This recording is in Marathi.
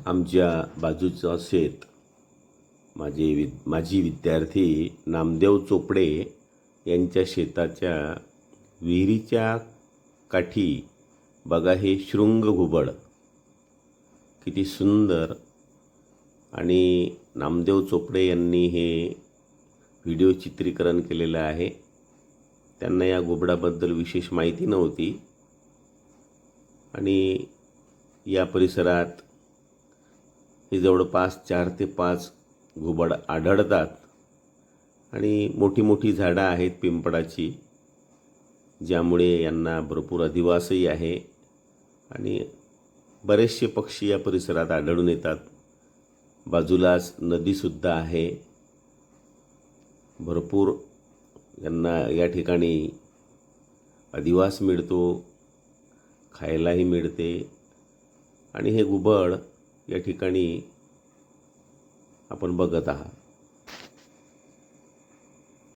आमच्या बाजूचं शेत माजी विद्यार्थी नामदेव चोपडे यांच्या शेताच्या विहिरीच्या काठी बघा हे शृंग घुबड किती सुंदर. आणि नामदेव चोपडे यांनी हे व्हिडिओ चित्रीकरण केलेलं आहे. त्यांना या घुबडाबद्दल विशेष माहिती नव्हती आणि या परिसरात हे जवळपास 4 ते 5 घुबड आढळतात आणि मोठी मोठी झाडं आहेत पिंपळाची, ज्यामुळे यांना भरपूर अधिवासही आहे आणि बरेचसे पक्षी या परिसरात आढळून येतात. बाजूलाच नदीसुद्धा आहे. भरपूर यांना या ठिकाणी अधिवास मिळतो, खायलाही मिळते आणि हे घुबड या ठिकाणी आपण बघत आहात.